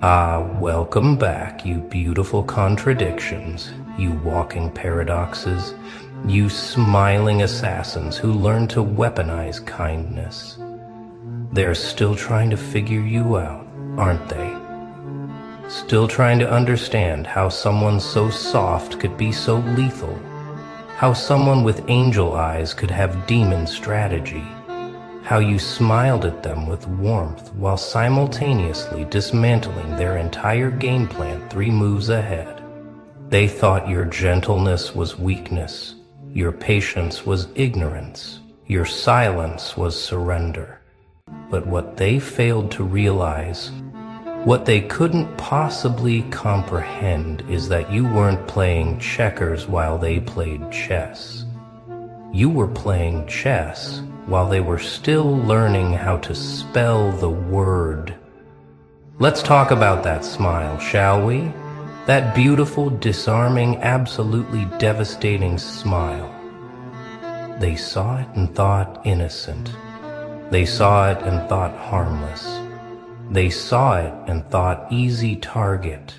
Welcome back, you beautiful contradictions, you walking paradoxes, you smiling assassins who learn to weaponize kindness. They're still trying to figure you out, aren't they? Still trying to understand how someone so soft could be so lethal, how someone with angel eyes could have demon strategy, how you smiled at them with warmth while simultaneously dismantling their entire game plan 3 moves ahead. They thought your gentleness was weakness, your patience was ignorance, your silence was surrender. But what they failed to realize, what they couldn't possibly comprehend, is that you weren't playing checkers while they played chess. You were playing chess while they were still learning how to spell the word. Let's talk about that smile, shall we? That beautiful, disarming, absolutely devastating smile. They saw it and thought innocent. They saw it and thought harmless. They saw it and thought easy target.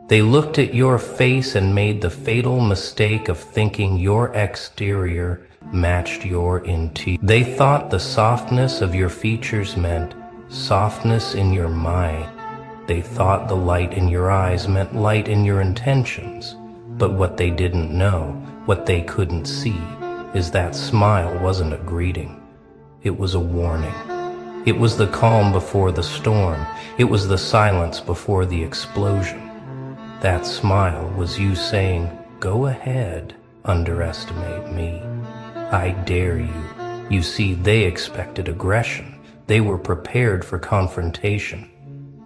They looked at your face and made the fatal mistake of thinking your exterior matched your interior. They thought the softness of your features meant softness in your mind. They thought the light in your eyes meant light in your intentions. But what they didn't know, what they couldn't see, is that smile wasn't a greeting. It was a warning. It was the calm before the storm. It was the silence before the explosion. That smile was you saying, "Go ahead, underestimate me. I dare you." You see, they expected aggression. They were prepared for confrontation.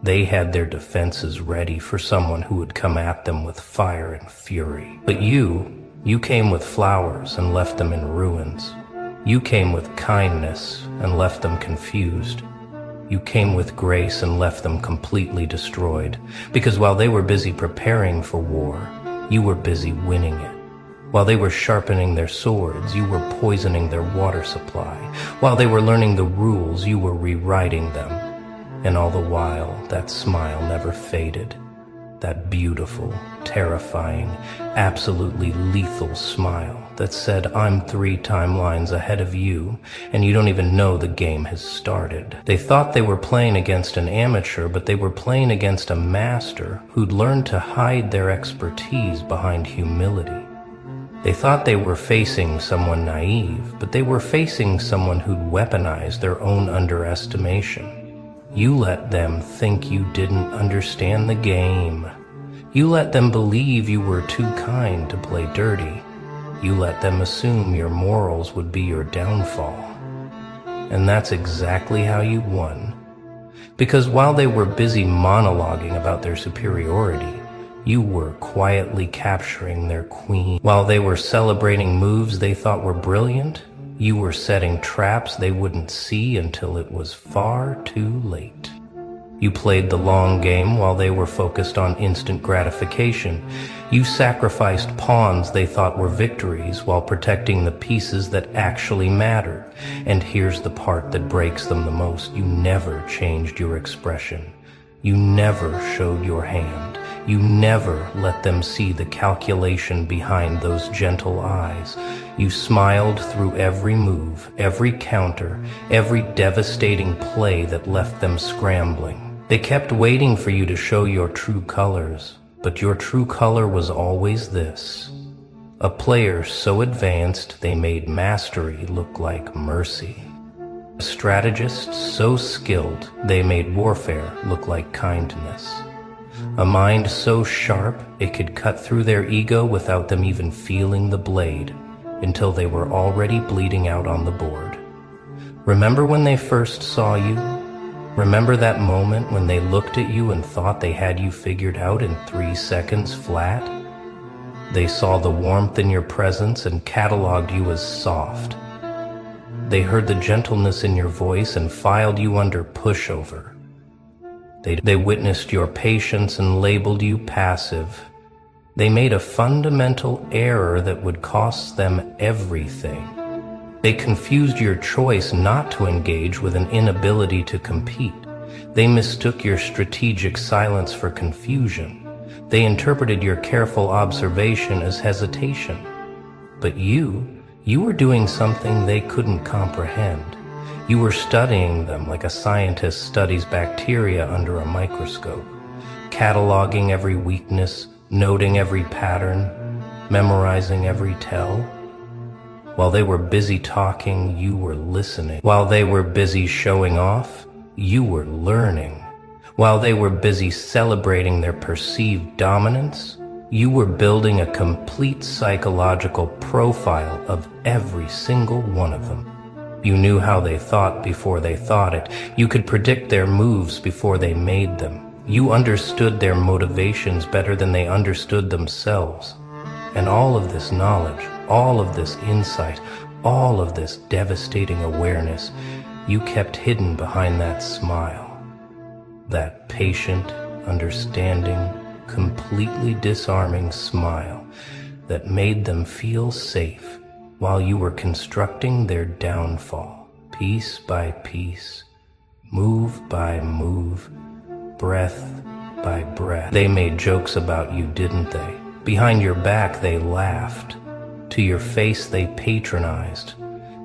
They had their defenses ready for someone who would come at them with fire and fury. But you came with flowers and left them in ruins. You came with kindness and left them confused. You came with grace and left them completely destroyed. Because while they were busy preparing for war, you were busy winning it. While they were sharpening their swords, you were poisoning their water supply. While they were learning the rules, you were rewriting them. And all the while, that smile never faded. That beautiful, terrifying, absolutely lethal smile that said, "I'm 3 timelines ahead of you, and you don't even know the game has started." They thought they were playing against an amateur, but they were playing against a master who'd learned to hide their expertise behind humility. They thought they were facing someone naive, but they were facing someone who'd weaponized their own underestimation. You let them think you didn't understand the game. You let them believe you were too kind to play dirty. You let them assume your morals would be your downfall. And that's exactly how you won. Because while they were busy monologuing about their superiority, you were quietly capturing their queen. While they were celebrating moves they thought were brilliant, you were setting traps they wouldn't see until it was far too late. You played the long game while they were focused on instant gratification. You sacrificed pawns they thought were victories while protecting the pieces that actually mattered. And here's the part that breaks them the most. You never changed your expression. You never showed your hand. You never let them see the calculation behind those gentle eyes. You smiled through every move, every counter, every devastating play that left them scrambling. They kept waiting for you to show your true colors, but your true color was always this: a player so advanced they made mastery look like mercy. A strategist so skilled they made warfare look like kindness. A mind so sharp it could cut through their ego without them even feeling the blade, until they were already bleeding out on the board. Remember when they first saw you? Remember that moment when they looked at you and thought they had you figured out in 3 seconds flat? They saw the warmth in your presence and cataloged you as soft. They heard the gentleness in your voice and filed you under pushover. They witnessed your patience and labeled you passive. They made a fundamental error that would cost them everything. They confused your choice not to engage with an inability to compete. They mistook your strategic silence for confusion. They interpreted your careful observation as hesitation. But you were doing something they couldn't comprehend. You were studying them like a scientist studies bacteria under a microscope, cataloging every weakness, noting every pattern, memorizing every tell. While they were busy talking, you were listening. While they were busy showing off, you were learning. While they were busy celebrating their perceived dominance, you were building a complete psychological profile of every single one of them. You knew how they thought before they thought it. You could predict their moves before they made them. You understood their motivations better than they understood themselves. And all of this knowledge, all of this insight, all of this devastating awareness, you kept hidden behind that smile. That patient, understanding, completely disarming smile that made them feel safe while you were constructing their downfall, piece by piece, move by move, breath by breath. They made jokes about you, didn't they? Behind your back they laughed. To your face they patronized.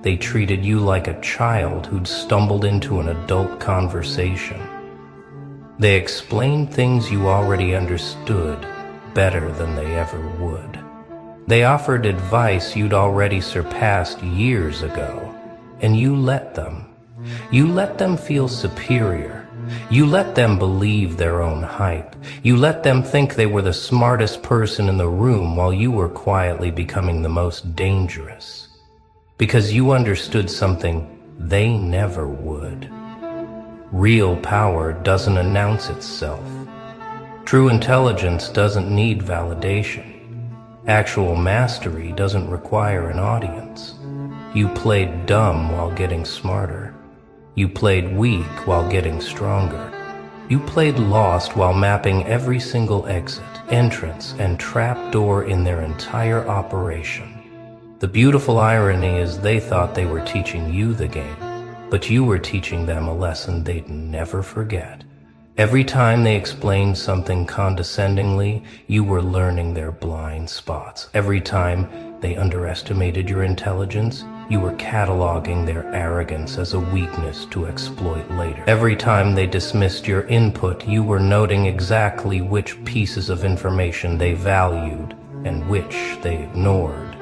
They treated you like a child who'd stumbled into an adult conversation. They explained things you already understood better than they ever would. They offered advice you'd already surpassed years ago, and you let them. You let them feel superior. You let them believe their own hype. You let them think they were the smartest person in the room while you were quietly becoming the most dangerous. Because you understood something they never would. Real power doesn't announce itself. True intelligence doesn't need validation. Actual mastery doesn't require an audience. You played dumb while getting smarter. You played weak while getting stronger. You played lost while mapping every single exit, entrance, and trapdoor in their entire operation. The beautiful irony is they thought they were teaching you the game, but you were teaching them a lesson they'd never forget. Every time they explained something condescendingly, you were learning their blind spots. Every time they underestimated your intelligence, you were cataloging their arrogance as a weakness to exploit later. Every time they dismissed your input, you were noting exactly which pieces of information they valued and which they ignored,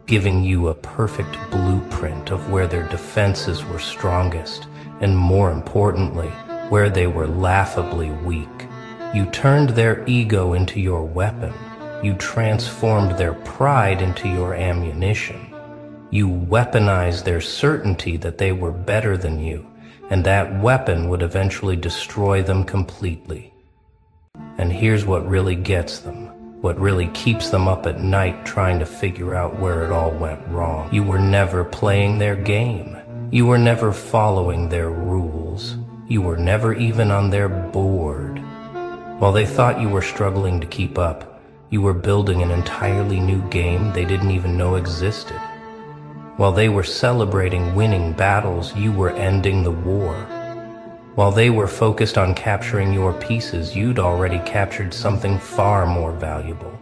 giving you a perfect blueprint of where their defenses were strongest, and more importantly, where they were laughably weak. You turned their ego into your weapon. You transformed their pride into your ammunition. You weaponized their certainty that they were better than you, and that weapon would eventually destroy them completely. And here's what really gets them, what really keeps them up at night trying to figure out where it all went wrong. You were never playing their game. You were never following their rules. You were never even on their board. While they thought you were struggling to keep up, you were building an entirely new game they didn't even know existed. While they were celebrating winning battles, you were ending the war. While they were focused on capturing your pieces, you'd already captured something far more valuable.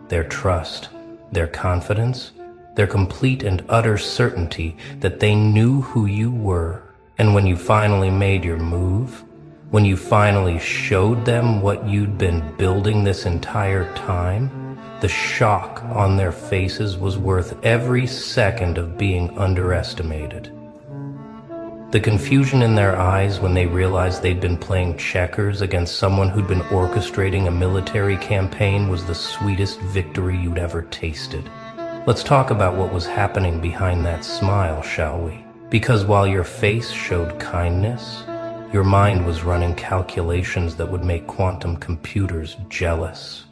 Their trust, their confidence, their complete and utter certainty that they knew who you were. And when you finally made your move, when you finally showed them what you'd been building this entire time, the shock on their faces was worth every second of being underestimated. The confusion in their eyes when they realized they'd been playing checkers against someone who'd been orchestrating a military campaign was the sweetest victory you'd ever tasted. Let's talk about what was happening behind that smile, shall we? Because while your face showed kindness, your mind was running calculations that would make quantum computers jealous.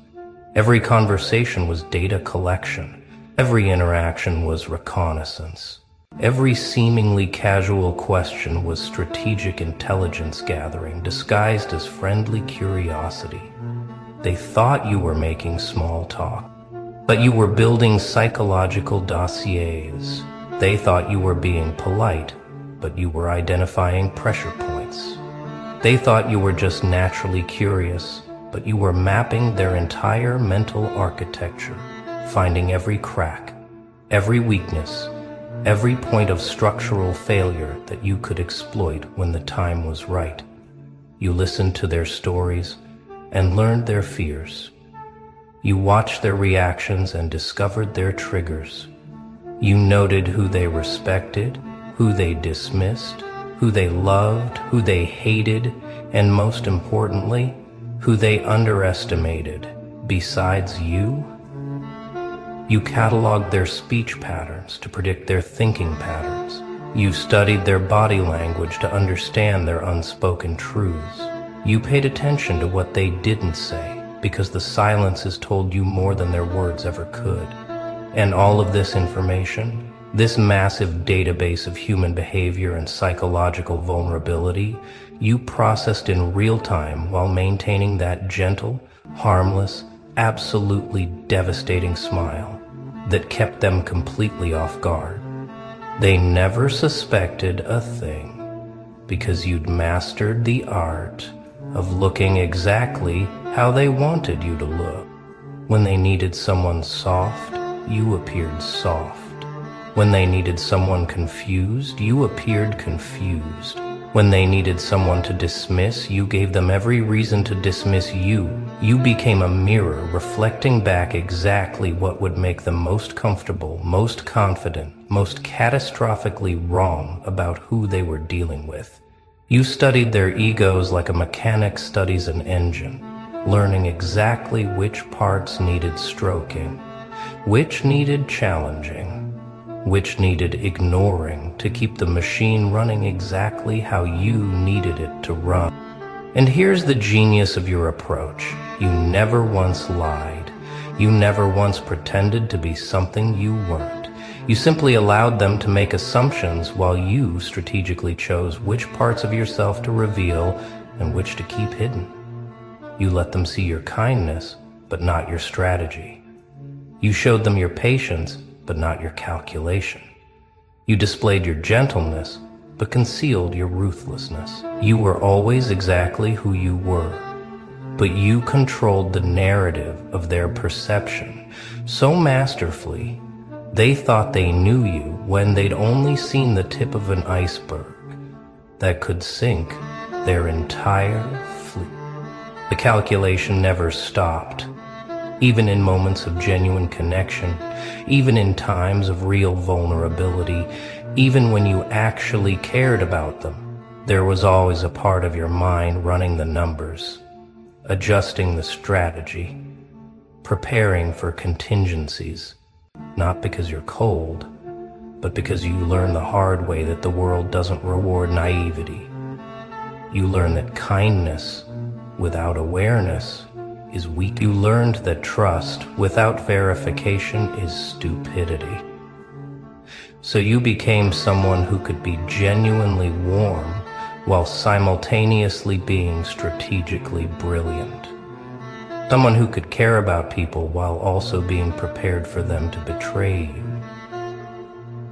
Every conversation was data collection. Every interaction was reconnaissance. Every seemingly casual question was strategic intelligence gathering, disguised as friendly curiosity. They thought you were making small talk, but you were building psychological dossiers. They thought you were being polite, but you were identifying pressure points. They thought you were just naturally curious, but you were mapping their entire mental architecture, finding every crack, every weakness, every point of structural failure that you could exploit when the time was right. You listened to their stories and learned their fears. You watched their reactions and discovered their triggers. You noted who they respected, who they dismissed, who they loved, who they hated, and most importantly, who they underestimated. Besides you, you cataloged their speech patterns to predict their thinking patterns. You studied their body language to understand their unspoken truths. You paid attention to what they didn't say, because the silences told you more than their words ever could. And all of this information, this massive database of human behavior and psychological vulnerability, you processed in real time while maintaining that gentle, harmless, absolutely devastating smile that kept them completely off guard. They never suspected a thing, because you'd mastered the art of looking exactly how they wanted you to look. When they needed someone soft, you appeared soft. When they needed someone confused, you appeared confused. When they needed someone to dismiss, you gave them every reason to dismiss you. You became a mirror reflecting back exactly what would make them most comfortable, most confident, most catastrophically wrong about who they were dealing with. You studied their egos like a mechanic studies an engine, learning exactly which parts needed stroking, which needed challenging, which needed ignoring to keep the machine running exactly how you needed it to run. And here's the genius of your approach. You never once lied. You never once pretended to be something you weren't. You simply allowed them to make assumptions while you strategically chose which parts of yourself to reveal and which to keep hidden. You let them see your kindness, but not your strategy. You showed them your patience, but not your calculation. You displayed your gentleness, but concealed your ruthlessness. You were always exactly who you were, but you controlled the narrative of their perception so masterfully, they thought they knew you when they'd only seen the tip of an iceberg that could sink their entire fleet. The calculation never stopped. Even in moments of genuine connection, even in times of real vulnerability, even when you actually cared about them, there was always a part of your mind running the numbers, adjusting the strategy, preparing for contingencies, not because you're cold, but because you learn the hard way that the world doesn't reward naivety. You learn that kindness without awareness is weak. You learned that trust without verification is stupidity. So you became someone who could be genuinely warm while simultaneously being strategically brilliant. Someone who could care about people while also being prepared for them to betray you.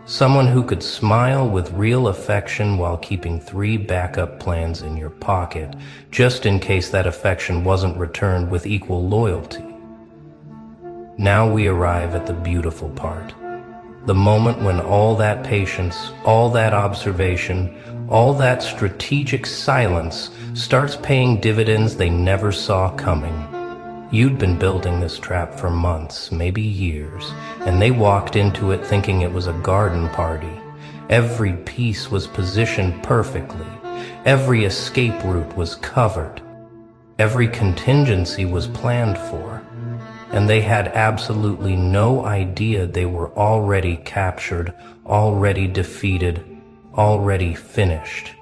Someone who could smile with real affection while keeping 3 backup plans in your pocket, just in case that affection wasn't returned with equal loyalty. Now we arrive at the beautiful part. The moment when all that patience, all that observation, all that strategic silence starts paying dividends they never saw coming. You'd been building this trap for months, maybe years, and they walked into it thinking it was a garden party. Every piece was positioned perfectly. Every escape route was covered. Every contingency was planned for. And they had absolutely no idea they were already captured, already defeated, already finished.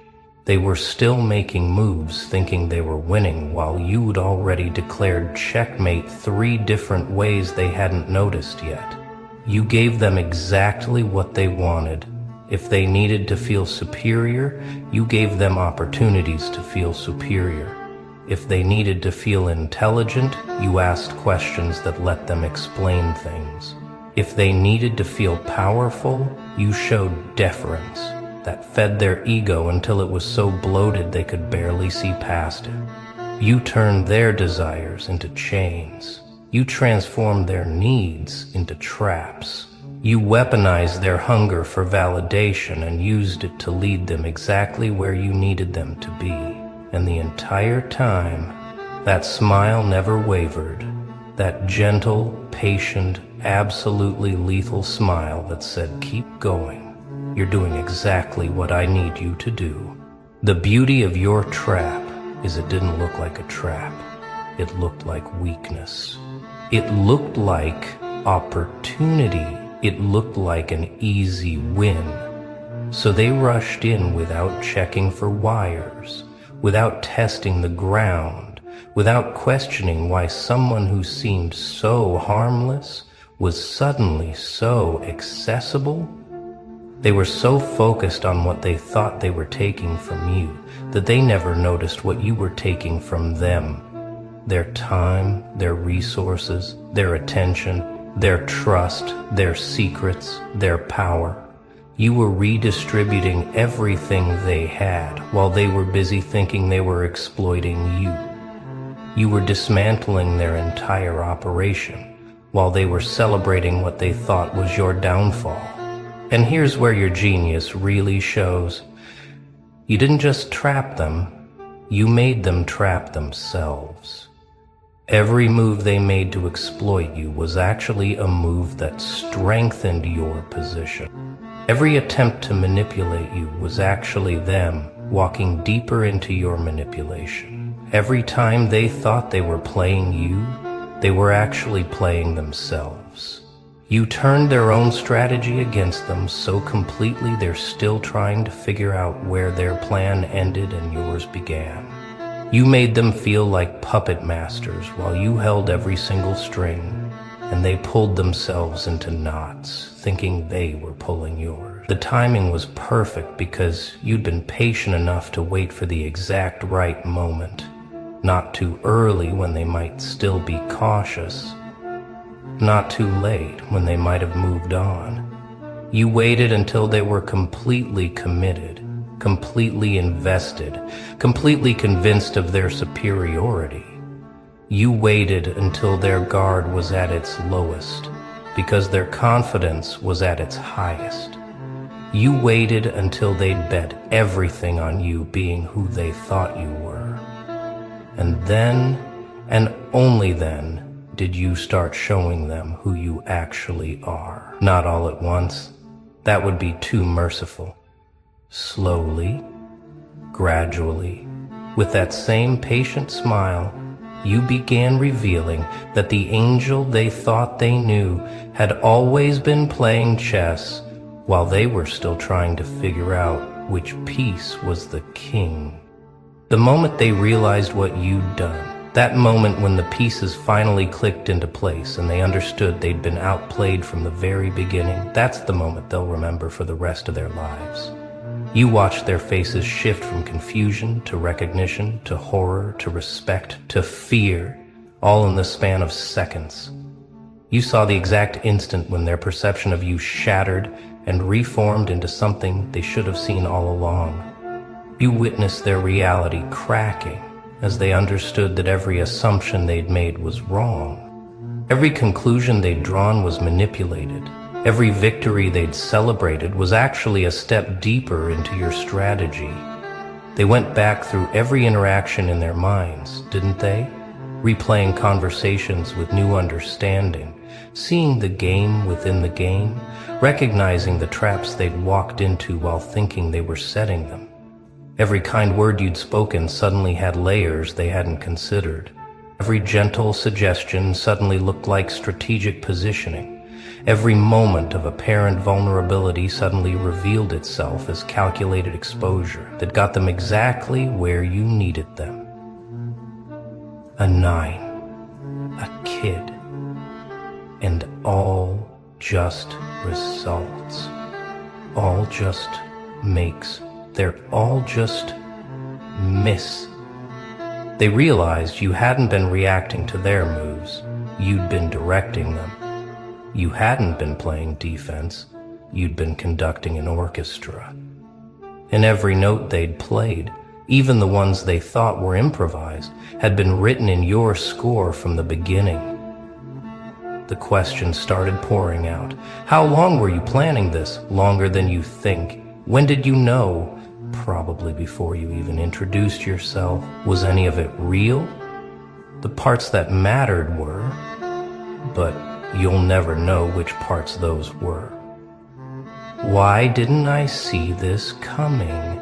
They were still making moves thinking they were winning while you'd already declared checkmate 3 different ways they hadn't noticed yet. You gave them exactly what they wanted. If they needed to feel superior, you gave them opportunities to feel superior. If they needed to feel intelligent, you asked questions that let them explain things. If they needed to feel powerful, you showed deference. that fed their ego until it was so bloated they could barely see past it. You turned their desires into chains. You transformed their needs into traps. You weaponized their hunger for validation and used it to lead them exactly where you needed them to be. And the entire time, that smile never wavered. That gentle, patient, absolutely lethal smile that said, "Keep going. You're doing exactly what I need you to do." The beauty of your trap is it didn't look like a trap. It looked like weakness. It looked like opportunity. It looked like an easy win. So they rushed in without checking for wires, without testing the ground, without questioning why someone who seemed so harmless was suddenly so accessible. They were so focused on what they thought they were taking from you that they never noticed what you were taking from them. Their time, their resources, their attention, their trust, their secrets, their power. You were redistributing everything they had while they were busy thinking they were exploiting you. You were dismantling their entire operation while they were celebrating what they thought was your downfall. And here's where your genius really shows. You didn't just trap them, you made them trap themselves. Every move they made to exploit you was actually a move that strengthened your position. Every attempt to manipulate you was actually them walking deeper into your manipulation. Every time they thought they were playing you, they were actually playing themselves. You turned their own strategy against them so completely they're still trying to figure out where their plan ended and yours began. You made them feel like puppet masters while you held every single string, and they pulled themselves into knots, thinking they were pulling yours. The timing was perfect because you'd been patient enough to wait for the exact right moment, not too early when they might still be cautious, not too late when they might have moved on. You waited until they were completely committed, completely invested, completely convinced of their superiority. You waited until their guard was at its lowest, because their confidence was at its highest. You waited until they'd bet everything on you being who they thought you were. And then, and only then, did you start showing them who you actually are. Not all at once. That would be too merciful. Slowly, gradually, with that same patient smile, you began revealing that the angel they thought they knew had always been playing chess while they were still trying to figure out which piece was the king. The moment they realized what you'd done, that moment when the pieces finally clicked into place and they understood they'd been outplayed from the very beginning, that's the moment they'll remember for the rest of their lives. You watched their faces shift from confusion to recognition to horror to respect to fear, all in the span of seconds. You saw the exact instant when their perception of you shattered and reformed into something they should have seen all along. You witnessed their reality cracking as they understood that every assumption they'd made was wrong. Every conclusion they'd drawn was manipulated. Every victory they'd celebrated was actually a step deeper into your strategy. They went back through every interaction in their minds, didn't they? Replaying conversations with new understanding, seeing the game within the game, recognizing the traps they'd walked into while thinking they were setting them. Every kind word you'd spoken suddenly had layers they hadn't considered. Every gentle suggestion suddenly looked like strategic positioning. Every moment of apparent vulnerability suddenly revealed itself as calculated exposure that got them exactly where you needed them. A 9, a kid, and all just results. All just makes. They're all just miss. They realized you hadn't been reacting to their moves, you'd been directing them. You hadn't been playing defense, you'd been conducting an orchestra. and every note they'd played, even the ones they thought were improvised, had been written in your score from the beginning. The questions started pouring out. How long were you planning this? Longer than you think. When did you know? Probably before you even introduced yourself. Was any of it real? The parts that mattered were, but you'll never know which parts those were. Why didn't I see this coming?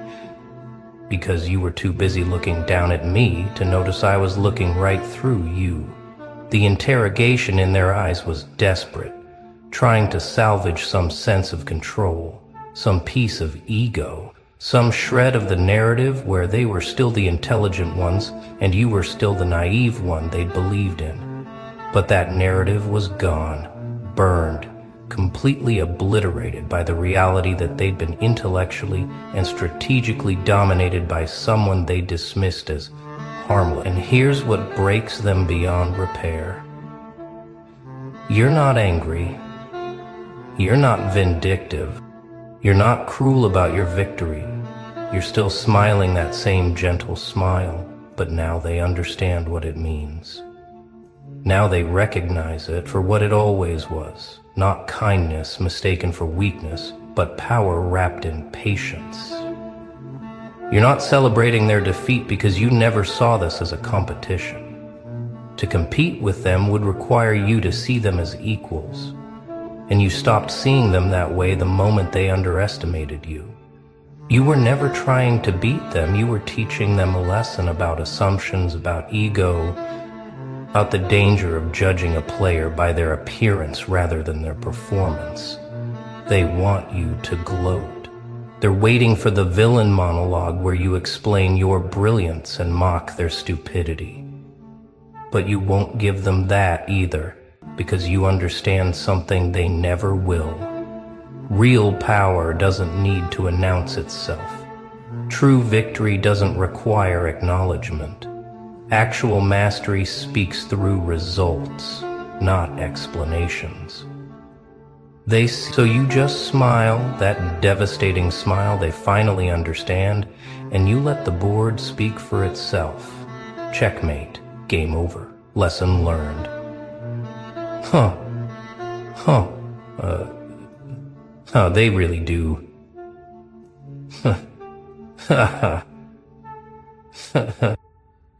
Because you were too busy looking down at me to notice I was looking right through you. The interrogation in their eyes was desperate, trying to salvage some sense of control, some piece of ego, some shred of the narrative where they were still the intelligent ones and you were still the naive one they'd believed in. But that narrative was gone, burned, completely obliterated by the reality that they'd been intellectually and strategically dominated by someone they dismissed as harmless. And here's what breaks them beyond repair. You're not angry. You're not vindictive. You're not cruel about your victory. You're still smiling that same gentle smile, but now they understand what it means. Now they recognize it for what it always was, not kindness mistaken for weakness, but power wrapped in patience. You're not celebrating their defeat because you never saw this as a competition. To compete with them would require you to see them as equals, and you stopped seeing them that way the moment they underestimated you. You were never trying to beat them, you were teaching them a lesson about assumptions, about ego, about the danger of judging a player by their appearance rather than their performance. They want you to gloat. They're waiting for the villain monologue where you explain your brilliance and mock their stupidity. But you won't give them that either, because you understand something they never will. Real power doesn't need to announce itself. True victory doesn't require acknowledgement. Actual mastery speaks through results, not explanations. So you just smile, that devastating smile they finally understand, and you let the board speak for itself. Checkmate. Game over. Lesson learned. They really do.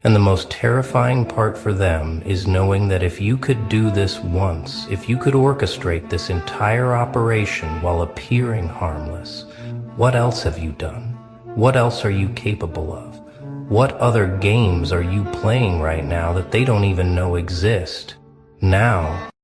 And the most terrifying part for them is knowing that if you could do this once, if you could orchestrate this entire operation while appearing harmless, what else have you done? What else are you capable of? What other games are you playing right now that they don't even know exist? Now,